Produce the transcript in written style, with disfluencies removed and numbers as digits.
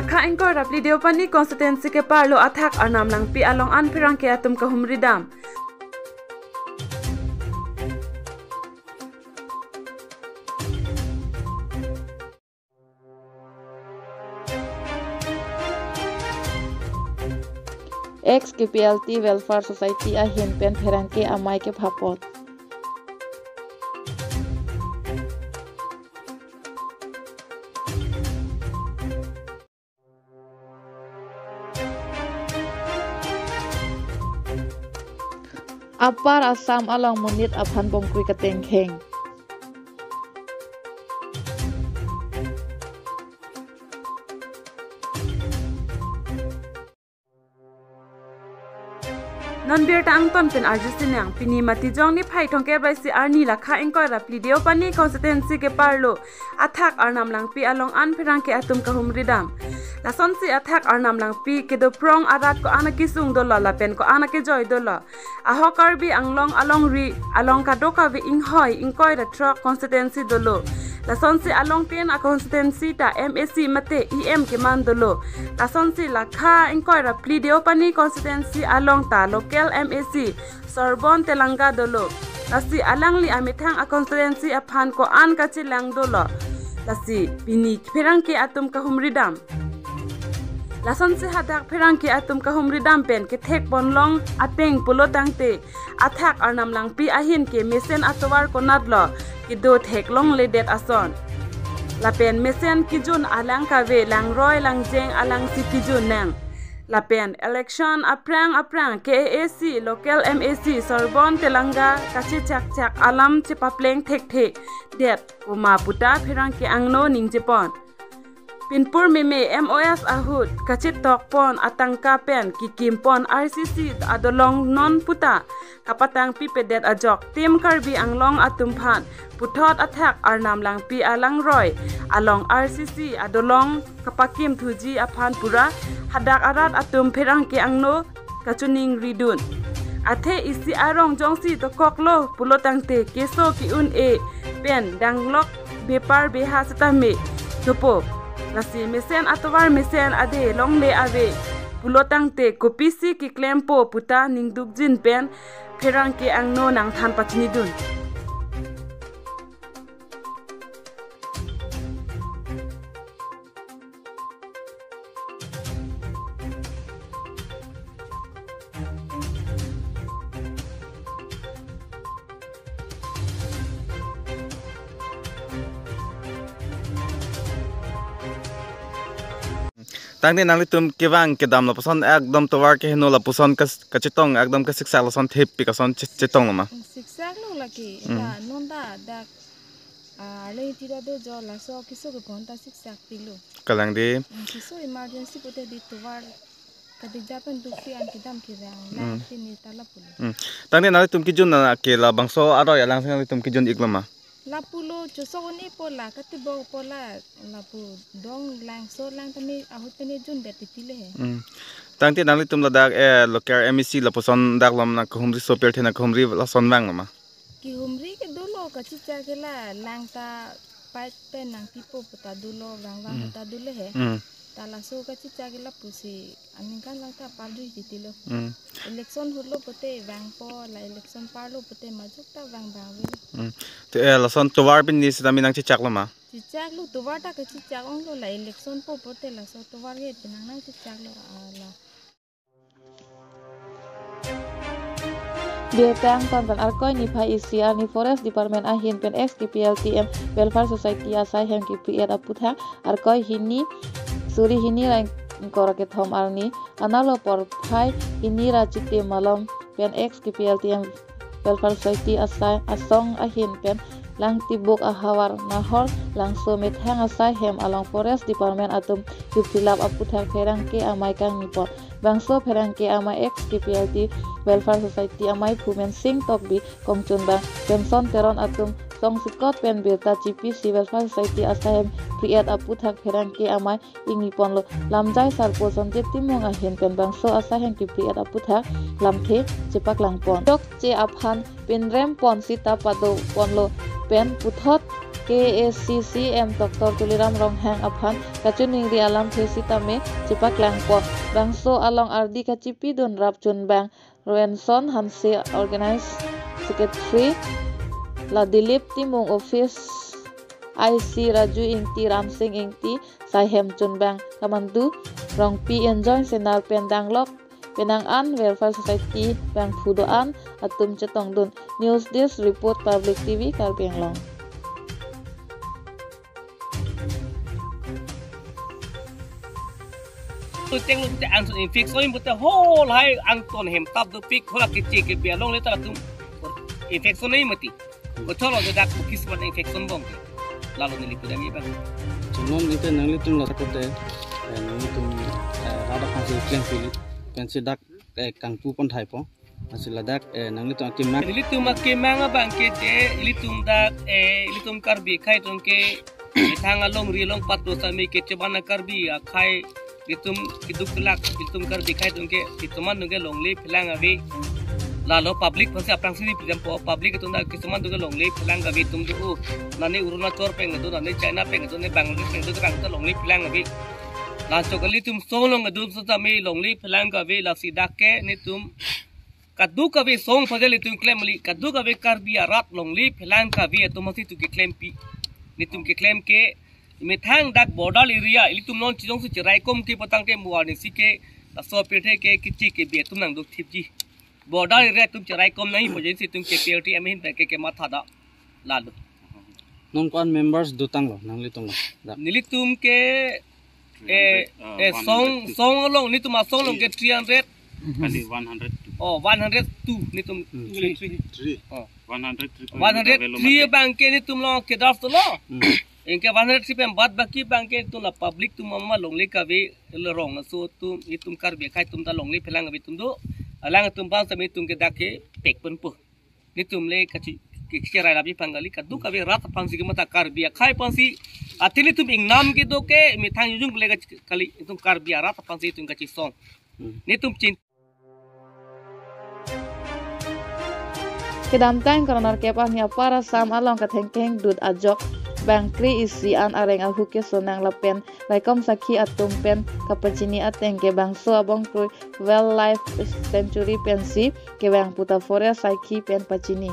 lakha engkor rapli deopani constituency ke parlo athak arnam langpi along an phirang ke atum ka humridam ex KPLT Welfare Society a himpen pherangke amai ke phapot Upper Assam along munit aphan bongkui kateng kheng non-beer ta angton pen arjusinang pini mati jong ni phai thongke bai si arni lakha engkor rapli deopani constituency ke parlo athak arnam langpi along an phirang ke atum ka humridam lason si athak arnam langpi ke do prong arat ko anaki sung dola lapen ko anake joy dola ahokar bi anglong along ri along ka doka vi inghoi ingkoi da truck constituency dolo lason si along ten a constituency ta MAC mate EM ke man dolo lason si lakha engkoi rapli deopani constituency along ta local MAC Sorbonne Telanga dolo lasi alangli amithang a constituency aphan ko an kachi lang dolo lasi pini phirang ke atum ka humridam lason se hadak phirang ke atum ka humridam pen ke thek bonlong ateng pulotangte athak arnam langpi ahin ke mesen atowar konadlo ki do thek long le det ason lapen mesen kijun alang ka ve lang roy lang jeng alang si kijun nang lapen election aprang KAC local MAC Sorbonne Telanga kachi chak alam che papleng thek det uma puta phirang ke angno ningjepon pinpur meme MOS ahut kachi tokpon atangka pen kikimpon RCC adolong non puta kapatang pipedet ajok tim karbi anglong atumphan puthot athak arnam langpi alang roy along RCC adolong kapakim thuji aphan pura hadak arat atum phirang ke angno kachuning ridun athe isi arong jongsi to koklo pulotangte keso ki un e pen danglok bepar beha setame jopo nasi mesen atowar mesen ade long le ave pulotangte kopisi ki klempo puta ningduk jin pen phirang ke angno nang than pachni dun Tangni nangli tum kewang kedam la pason ekdom towar ke heno la puson kachitong ekdom ka siksa la son thep pi ka son chitong ma siksa lo laki da nonda da le tira do jo la so kiso ko konta siksa pilo kalang di kiso emergency pote di towar kadijapan dufi an kidam kirang la tini tala pulo tangni nangli tum kijun na ke la bangso aro ya lang nangli tum kijun iklama lapulo chosoni pola katibo pola lapu dong lang so lang tani ahutani jun detitile he tangti nangli tum ladak e local MEC la puson dak lam na khumri soper thena khumri la son wang ma ki humri ke dolo kachicha kela lang ta pat pen nang tipo puta dolo rang puta dule he tala so kachicha kela pusi aninkan lang ta pardu ditilo election holo pote wang po la election parlo pote majok ta wang bawi te la son towar bin ni sidami nang chichak lama chichak lu towar ta kachicha ong lo la election po pote la so towar ge pinang nang chichak lo ala Biatang tonton arkoi ni phai ICR ni Forest Department ahin pen ex KPLTM Welfare Society asai hem KPR aputha arkoi hini suri hini rang korake thom arni analo por phai hini rachite malom pen ex KPLTM Welfare Society asai asong ahin pen lang tibuk ahawar nahor lang somit hang asai hem along Forest Department atum yupilap aputha pherang ke amai kang nipot bangso pherang ke amai ex KPLT Welfare Society amai Phumen Singh Tokbi Kongchun bang pension teron atum song sikot pen birta GPC Welfare Society asahem priat aputha pherang ke amai ingipon lo lamjai sarpo sonje timong ahin pen bangso asahem ki priat aputha lamthe chepak langpon dok che aphan pen rem pon sita pado ponlo pen puthot KACCM Dr. Tuliram Ronghang Aphan kacuning ri alam thesi tame cipak langpo bangso along ardi kacipi don rap chun bang Roenson Hanse organize secretary la Dilip Timung office IC Raju Ingti Ramsing Ingti Saihem chun bang kamandu rongpi enjoy senar pendanglok Penang-an Welfare Society bang Fudoan atum cetong dun News Desk Report Public TV Karpenglong. Teng lu te an sun fix oi but whole hai ang ton hem tap do pick hola kichi ke bia long le ta tum infection nei mati ko tholo de dak kis ban infection bong lalu ni lipu dami bang Cuman itu nangli tum la takote nangli tum rada pansi claim filit pensi dak kang pu pon thai po asila dak nangli tum akim mak li tum akimanga bang ke te li tum dak li tum karbi khai tum ke thanga long ri long pat do sami ke chebana karbi khai itum kiduk kelak itum kar dikhai tungke ituman tungke longli pelang avi lalu public pasti aprang sini pilihan public itu nak kisuman tungke longli pelang avi tum tu nani uruna cor peng itu nani China peng itu nani Bangladesh peng itu kan longli pelang avi lalu kali tum song itu sesama longli pelang avi lalu sidake ni tum kaduk avi song fazil itu claim li kaduk avi kar biar rat longli pelang avi itu masih tu claim pi ni tum claim ke Methang dak border area ili tum non chijong su chirai kom ki patang ke muani si ke so pethe ke kichi ke be tum nang duk thipji border area tum chirai kom nahi hoje si tum ke PLT am hin ke matha da lalu non kon members dutang lo nangli tum lo nili tum ke song long ni tum song long ke 300 Kali 102. Oh 102 ni tum 3 oh 103 bang ke ni tum lo ke draft lo इनके 100 पे बात बाकी बैंके तुम पब्लिक तुम मम्मा लोंगली का भी रोंग सो तुम ये तुम कर बेखाई तुम ता लोंगली फैलांग अभी तुम दो अलग तुम बात समय तुम के दाके पेक पन पो नि तुम ले कची किसी राय अभी पंगाली कद्दू का भी रात पंसी के मता कर बिया खाई पंसी अतिली तुम इंगनाम के दो के मिठाई युजुंग लेगा कली तुम कर बिया रात पंसी तुम कची सॉन्ग नि तुम चिन Kedam tang karena kepahnya para sam along katheng dud ajok bangkri isi an areng ahuke sonang lapen laikom sakhi atum pen kapacini ateng ke bangso abong pro well life century pensi ke bang puta forest sakhi pen pacini